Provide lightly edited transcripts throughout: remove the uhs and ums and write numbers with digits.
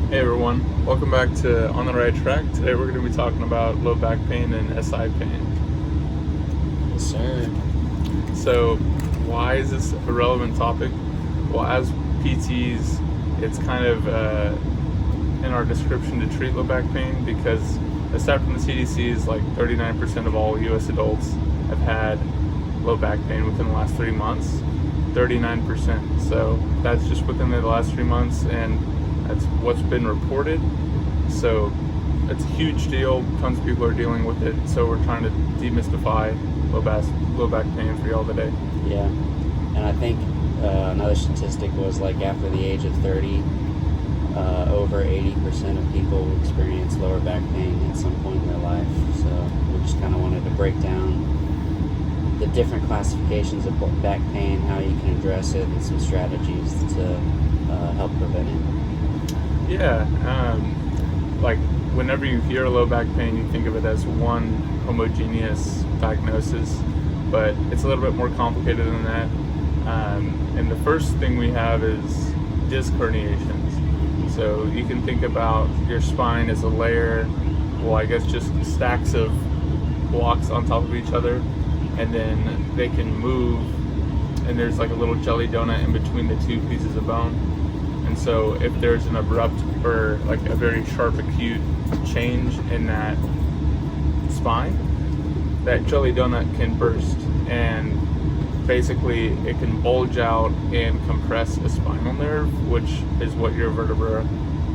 Hey everyone, welcome back to On the Right Track. Today we're going to be talking about low back pain and SI pain. Yes, sir. So, why is this a relevant topic? Well, as PTs, it's kind of in our description to treat low back pain because, aside from the CDC's, like 39% of all US adults have had low back pain within the last 3 months. 39%. So, that's just within the last 3 months, and that's what's been reported. So it's a huge deal. Tons of people are dealing with it. So we're trying to demystify low back pain for y'all today. Yeah. And I think another statistic was like after the age of 30, over 80% of people experience lower back pain at some point in their life. So we just kind of wanted to break down the different classifications of back pain, how you can address it, and some strategies to help prevent it. Yeah, like whenever you hear low back pain, you think of it as one homogeneous diagnosis, but it's a little bit more complicated than that. And the first thing we have is disc herniations. So you can think about your spine as a layer, well, I guess just stacks of blocks on top of each other, and then they can move, and there's like a little jelly donut in between the two pieces of bone. And so if there's an abrupt or like a very sharp acute change in that spine, that jelly donut can burst, and basically it can bulge out and compress a spinal nerve, which is what your vertebrae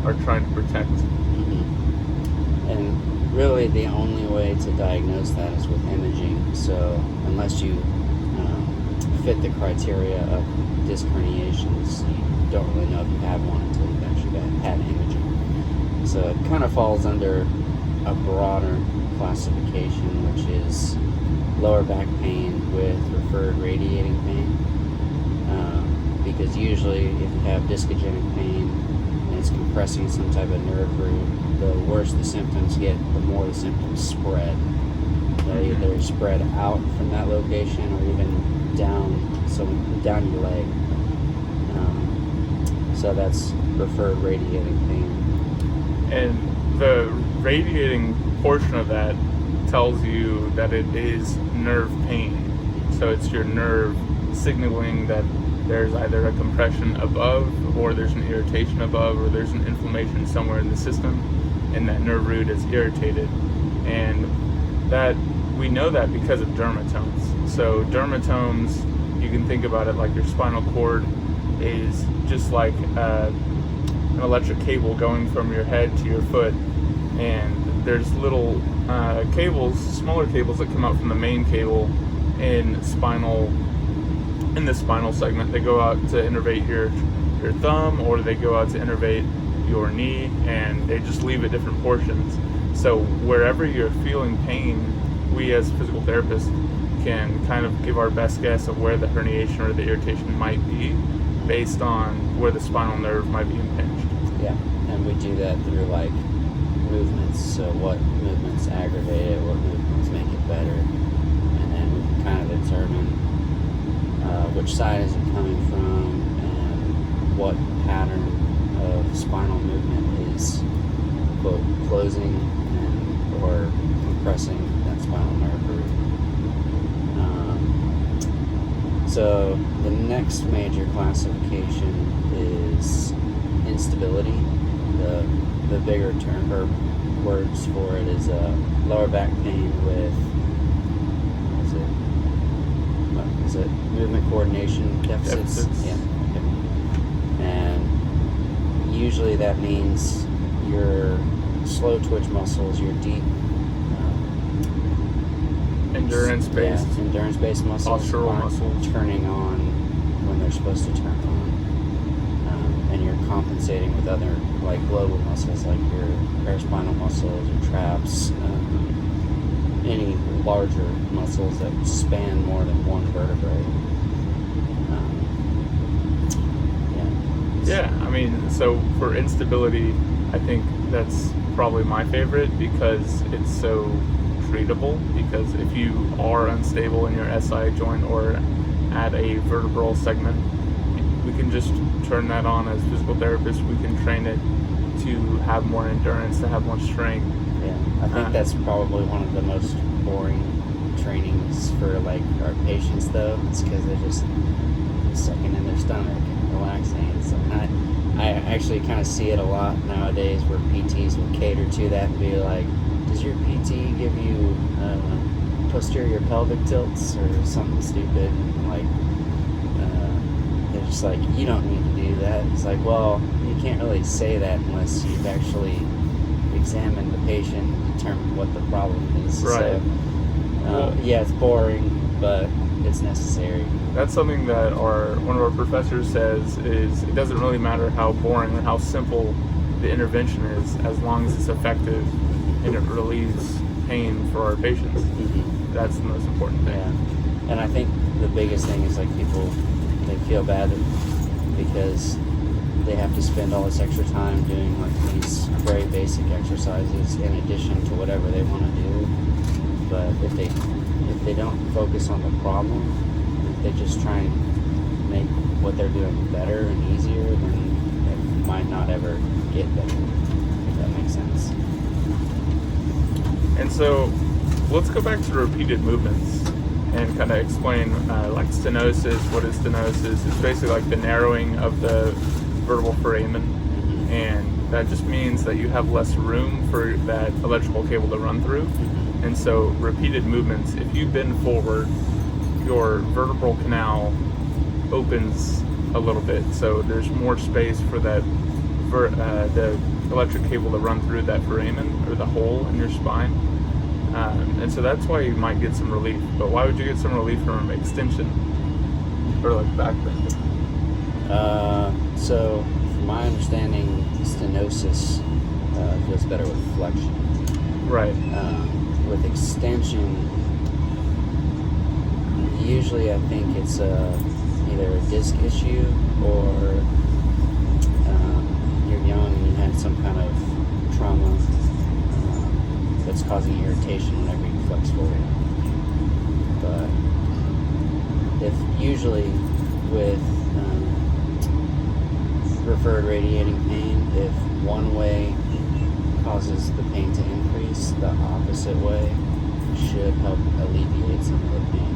are trying to protect. Mm-hmm. And really the only way to diagnose that is with imaging. So unless you fit the criteria of disc herniations, you don't really know if you have one until you've actually had imaging. So it kind of falls under a broader classification, which is lower back pain with referred radiating pain. Because usually if you have discogenic pain and it's compressing some type of nerve root, the worse the symptoms get, the more the symptoms spread. They'll either spread out from that location or even down your leg. So that's referred radiating pain. And the radiating portion of that tells you that it is nerve pain. So it's your nerve signaling that there's either a compression above, or there's an irritation above, or there's an inflammation somewhere in the system, and that nerve root is irritated. And that we know that because of dermatomes. So dermatomes, you can think about it like your spinal cord is just like an electric cable going from your head to your foot, and there's little cables, smaller cables that come out from the main cable in the spinal segment. They go out to innervate your thumb, or they go out to innervate your knee, and they just leave at different portions. So wherever you're feeling pain, we as physical therapists can kind of give our best guess of where the herniation or the irritation might be based on where the spinal nerve might be impinged. Yeah, and we do that through like movements. So what movements aggravate it, what movements make it better, and then we can kind of determine which side is it coming from and what pattern of spinal movement is, quote, closing or compressing that spinal nerve root. So the next major classification is instability. The bigger term or words for it is lower back pain with movement coordination deficits. Yeah. Okay. And usually that means your slow twitch muscles, your deep endurance-based muscles postural muscles turning on when they're supposed to turn on, and you're compensating with other like global muscles like your paraspinal muscles, your traps, any larger muscles that span more than one vertebrae. Yeah, I mean, so for instability, I think that's probably my favorite because it's so treatable. Because if you are unstable in your SI joint or at a vertebral segment, we can just turn that on as physical therapists. We can train it to have more endurance, to have more strength. Yeah, I think that's probably one of the most boring trainings for like our patients, though. It's because they're just sucking in their stomach and relaxing. So I actually kind of see it a lot nowadays where PTs will cater to that and be like, does your PT give you posterior pelvic tilts or something stupid? Like, they're just like, you don't need to do that. It's like, well, you can't really say that unless you've actually examined the patient and determined what the problem is. Right. So, yeah, it's boring, but it's necessary. That's something that one of our professors says is it doesn't really matter how boring or how simple the intervention is as long as it's effective and it relieves pain for our patients. Mm-hmm. That's the most important thing. Yeah. And I think the biggest thing is like people, they feel bad because they have to spend all this extra time doing like these very basic exercises in addition to whatever they want to do. But if they don't focus on the problem, if they just try and make what they're doing better and easier, then it might not ever get better, if that makes sense. And so let's go back to repeated movements and kind of explain like stenosis. What is stenosis? It's basically like the narrowing of the vertebral foramen, and that just means that you have less room for that electrical cable to run through. And so repeated movements, if you bend forward, your vertebral canal opens a little bit, so there's more space for that the electric cable to run through that foramen or the hole in your spine. And so that's why you might get some relief. But why would you get some relief from extension or like back bending? So from my understanding, stenosis feels better with flexion. Right. With extension, usually I think it's either a disc issue or you're young and you had some kind of trauma that's causing irritation whenever you flex forward. But if usually with referred radiating pain, if one way causes the pain to increase, the opposite way should help alleviate some of the pain.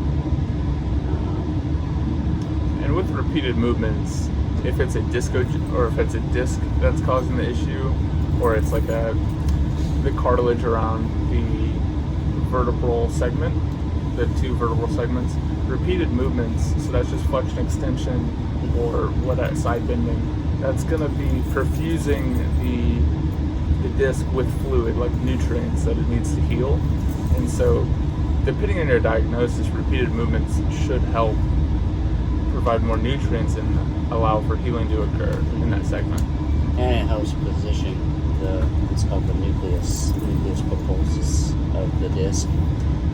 And with repeated movements, if it's a disc that's causing the issue, or it's like the cartilage around the vertebral segment, the two vertebral segments, repeated movements, so that's just flexion extension or what side bending, that's going to be perfusing the disc with fluid, like nutrients that it needs to heal. And so depending on your diagnosis, repeated movements should help provide more nutrients and allow for healing to occur in that segment. And it helps position it's called the nucleus pulposus of the disc.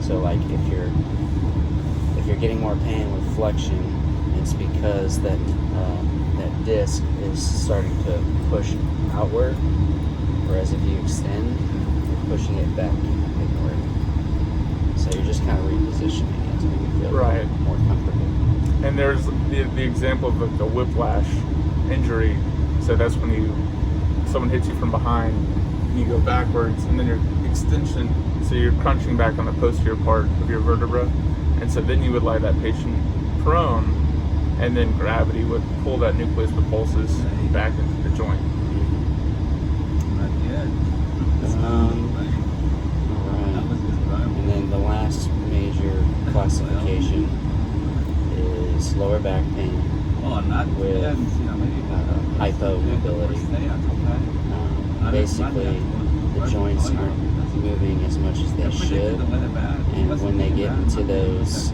So like if you're getting more pain with flexion, it's because that disc is starting to push outward, whereas if you extend, you're pushing it back inward. So you're just kind of repositioning it to make it feel right. more comfortable. And there's the example of like the whiplash injury. So that's when someone hits you from behind, and you go backwards, and then your extension, so you're crunching back on the posterior part of your vertebra, and so then you would lie that patient prone, and then gravity would pull that nucleus pulposus back into the joint. Alright. And then the last major classification is lower back pain with hypomobility. Basically, the joints aren't moving as much as they should, and when they get into those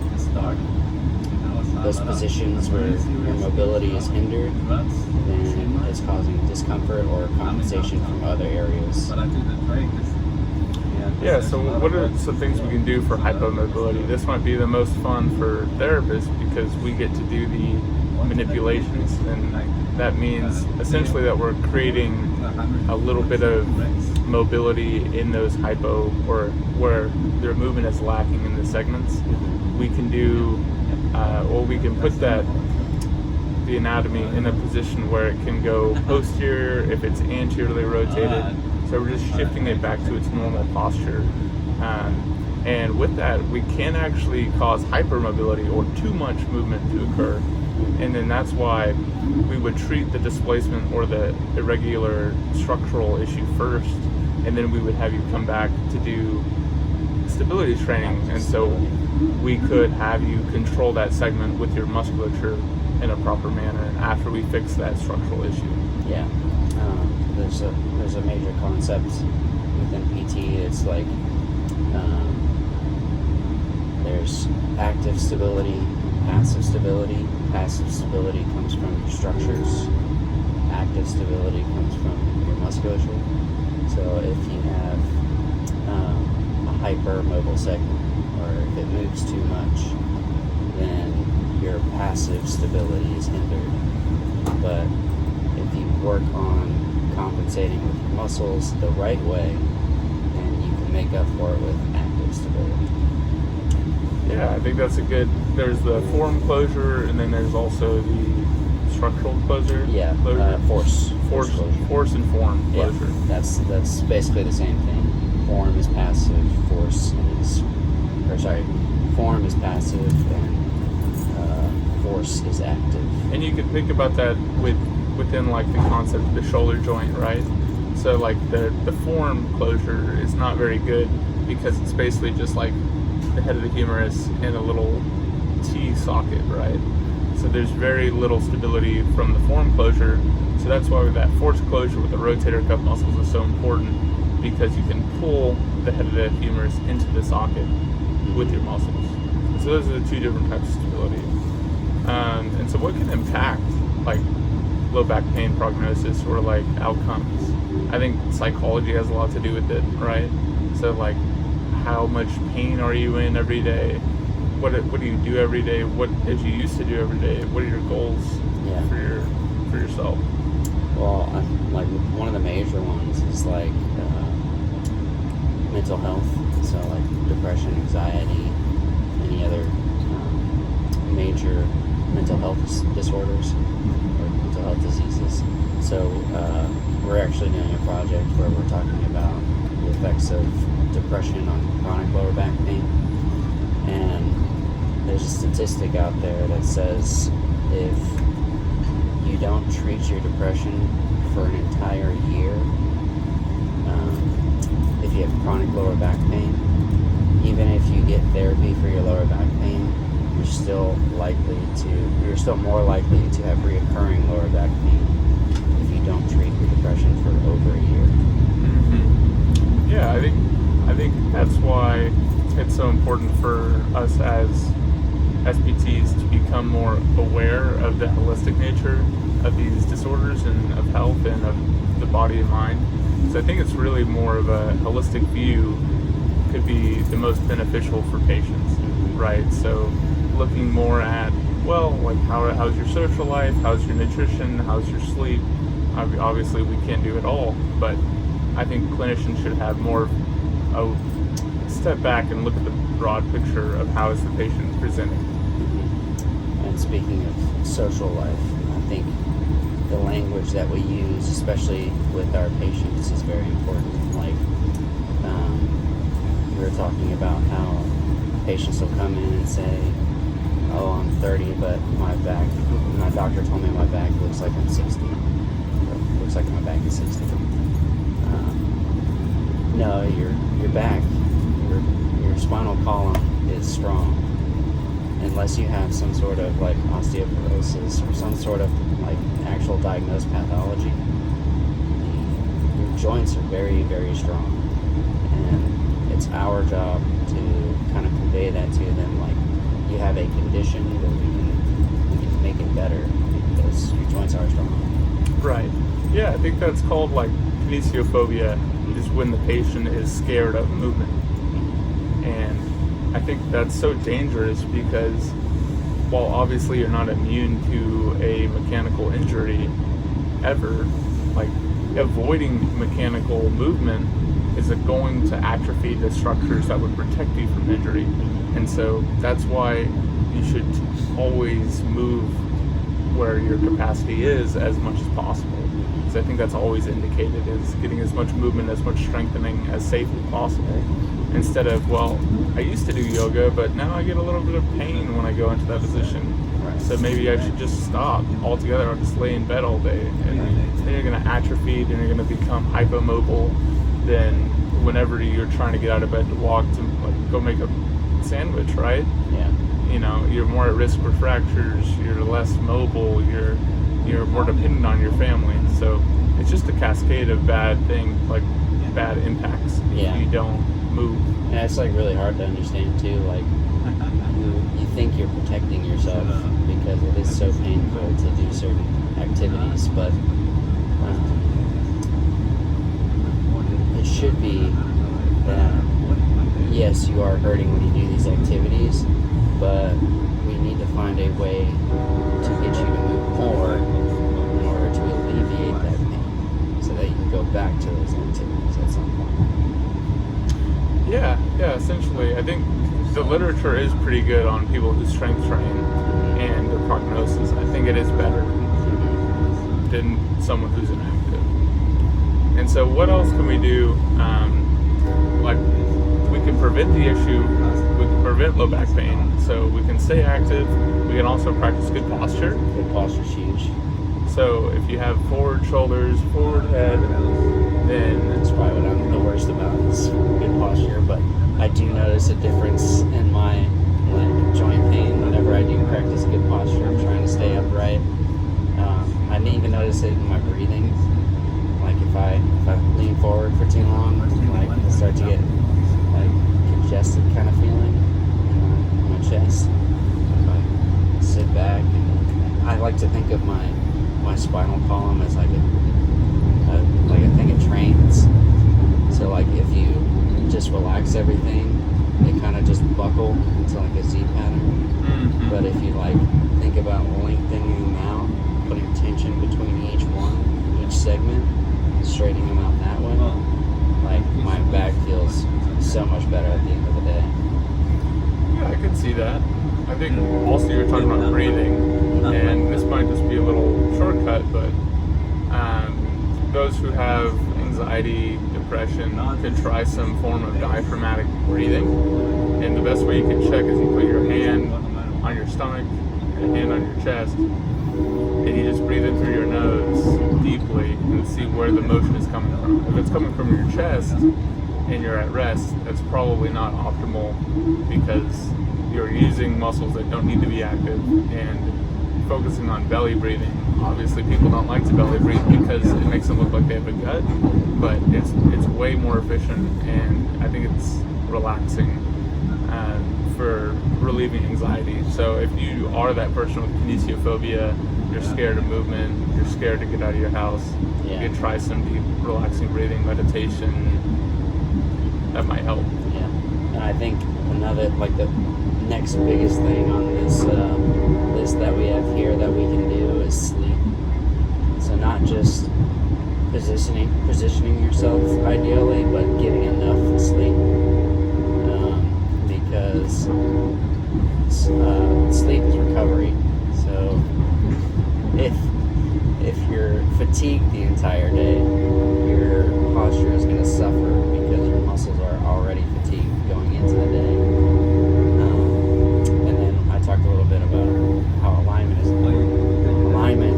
positions where your mobility is hindered, then it's causing discomfort or compensation from other areas. Yeah, so what are some things we can do for hypomobility? This might be the most fun for therapists because we get to do the manipulations, and that means essentially that we're creating a little bit of mobility in those hypo, or where their movement is lacking in the segments. We can do, we can put that the anatomy in a position where it can go posterior if it's anteriorly rotated. So we're just shifting it back to its normal posture. And with that, we can actually cause hypermobility or too much movement to occur. And then that's why we would treat the displacement or the irregular structural issue first, and then we would have you come back to do stability training. And so we could have you control that segment with your musculature in a proper manner after we fix that structural issue. Yeah. There's a major concept within PT. It's like there's active stability, passive stability. Passive stability comes from your structures. Active stability comes from your musculature. So if you have a hypermobile segment, or if it moves too much, then your passive stability is hindered. But if you work on compensating with your muscles the right way, then you can make up for it with active stability. Yeah, I think that's a good. There's the form closure, and then there's also the structural closure. Yeah, closure. Force Force and form closure. Yeah, that's basically the same thing. Form is passive, form is passive, and force is active. And you can think about that within like the concept of the shoulder joint, right? So like the form closure is not very good because it's basically just like the head of the humerus and a little T socket, right? So there's very little stability from the form closure. So that's why that force closure with the rotator cuff muscles is so important, because you can pull the head of the humerus into the socket with your muscles. So those are the two different types of stability. And so what can impact like low back pain prognosis or like outcomes? I think psychology has a lot to do with it, right? So like, how much pain are you in every day? What do you do every day? What did you used to do every day? What are your goals for yourself? Well, like one of the major ones is like mental health. So like depression, anxiety, any other major mental health disorders or mental health diseases. So we're actually doing a project where we're talking about the effects of depression on chronic lower back pain. And there's a statistic out there that says if you don't treat your depression for an entire year, if you have chronic lower back pain, even if you get therapy for your lower back pain, you're still more likely to have reoccurring lower back pain if you don't treat your depression for over a year. Mm-hmm. Yeah, I think that's why it's so important for us as SPTs to become more aware of the holistic nature of these disorders and of health and of the body and mind. So I think it's really more of a holistic view could be the most beneficial for patients, right? So looking more at, well, like how's your social life, how's your nutrition, how's your sleep. Obviously we can't do it all, but I think clinicians should have more a step back and look at the broad picture of how is the patient presenting. And speaking of social life, I think the language that we use, especially with our patients, is very important. Like we were talking about how patients will come in and say, "Oh, I'm 30, but my doctor told me my back looks like I'm 60. Or looks like my back is 60." No, your back, your spinal column is strong. Unless you have some sort of like osteoporosis or some sort of like actual diagnosed pathology, your joints are very, very strong. And it's our job to kind of convey that to them, like, you have a condition, but we can make it better because your joints are strong. Right. Yeah, I think that's called like kinesiophobia, is when the patient is scared of movement. And I think that's so dangerous because while obviously you're not immune to a mechanical injury ever, like avoiding mechanical movement is going to atrophy the structures that would protect you from injury. And so that's why you should always move where your capacity is as much as possible. Because I think that's always indicated, is getting as much movement, as much strengthening as safely possible. Instead of, well, I used to do yoga, but now I get a little bit of pain when I go into that position. So maybe I should just stop altogether or just lay in bed all day. And then you're going to atrophy and you're going to become hypomobile. Then whenever you're trying to get out of bed to walk to go make a sandwich, right? Yeah. You know, you're more at risk for fractures, you're less mobile, you're more dependent on your family. So it's just a cascade of bad things, like bad impacts if you don't move. And it's like really hard to understand too, like you think you're protecting yourself because it is so painful to do certain activities, but it should be that yes, you are hurting when you do these activities, but we need to find a way to get you to move more in order to alleviate that pain so that you can go back to those activities at some point. Yeah, essentially. I think the literature is pretty good on people who strength train and their prognosis. I think it is better than someone who's inactive. And so what else can we do? Like, we can prevent the issue, we can prevent low back pain, so we can stay active, we can also practice good posture. Good posture is huge. So if you have forward shoulders, forward head, then that's probably what I'm the worst about is good posture, but I do notice a difference in my joint pain whenever I do practice good posture. I'm trying to stay upright. I didn't even notice it in my breathing. Like if I lean forward for too long, like I start to get like congested kind of feeling in my chest. If I sit back, and I like to think of my spinal column as like a thing of trains. So like if you just relax everything, they kind of just buckle into like a Z pattern. Mm-hmm. But if you like think about lengthening them out, putting tension between each segment, straightening them out that way, like my back feels so much better at the end of the day. Yeah, I can see that. I think also you were talking about breathing, and this might just be a little shortcut, but those who have anxiety, depression, could try some form of diaphragmatic breathing. And the best way you can check is you put your hand on your stomach, your hand on your chest, and you just breathe in through your nose deeply and see where the motion is coming from. If it's coming from your chest and you're at rest, that's probably not optimal because you're using muscles that don't need to be active and focusing on belly breathing. Obviously people don't like to belly breathe because it makes them look like they have a gut, but it's way more efficient, and I think it's relaxing for relieving anxiety. So if you are that person with kinesiophobia, you're scared of movement, you're scared to get out of your house, you can try some deep relaxing breathing meditation. That might help. Yeah, and I think another, like the next biggest thing on this list that we have here that we can do is sleep. So not just positioning yourself ideally, but getting enough sleep. Because sleep is recovery. So if you're fatigued the entire day, your posture is going to suffer because your muscles are already fatigued going into the day. And then I talked a little bit about how alignment is. Alignment,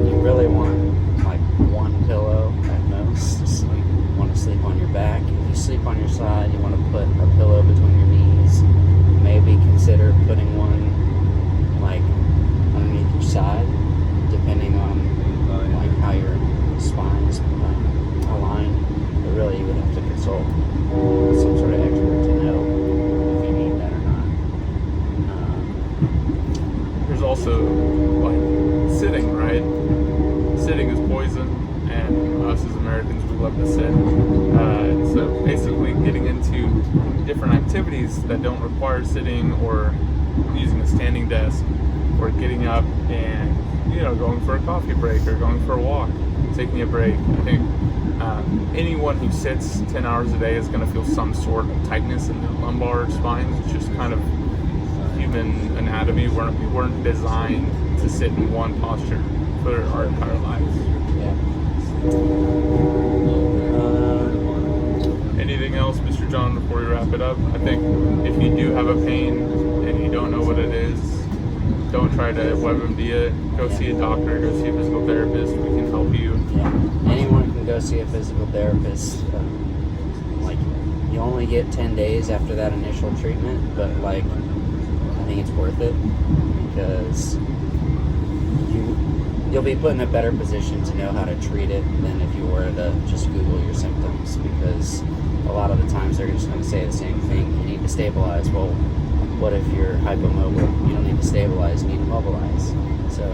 you really want like one pillow at most to sleep. You want to sleep on your back. If you sleep on your side, you want to put a pillow between your knees. Maybe consider putting one like underneath your side, depending on like how your spine is aligned. But really, you would have to consult some sort of expert to know if you need that or not. There's also like sitting, right? Sitting is poison, and us as Americans, we love to sit. So basically, getting into different activities that don't require sitting or using a standing desk or getting up and going for a coffee break or going for a walk, taking a break. I think anyone who sits 10 hours a day is going to feel some sort of tightness in the lumbar spine. It's just kind of human anatomy. We weren't designed to to sit in one posture for our entire lives. Anything else, Mr. John, before we wrap it up? I think if you do have a pain and you don't know what it is, don't try to WebMD it. Go see a doctor, go see a physical therapist. We can help you. Yeah. Anyone can go see a physical therapist. Like, you only get 10 days after that initial treatment, but like, I think it's worth it because you'll be put in a better position to know how to treat it than if you were to just Google your symptoms, because a lot of the times they're just going to say the same thing. You need to stabilize. Well, what if you're hypomobile? You don't need to stabilize, you need to mobilize. So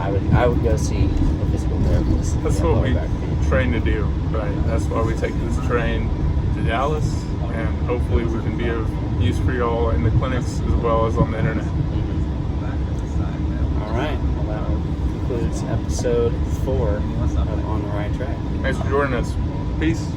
I would go see a physical therapist. That's what we train to do, right? That's why we take this train to Dallas, and hopefully we can be of use for y'all in the clinics as well as on the internet. All right. Well, that concludes episode 4 of On the Right Track. Thanks for joining us. Peace.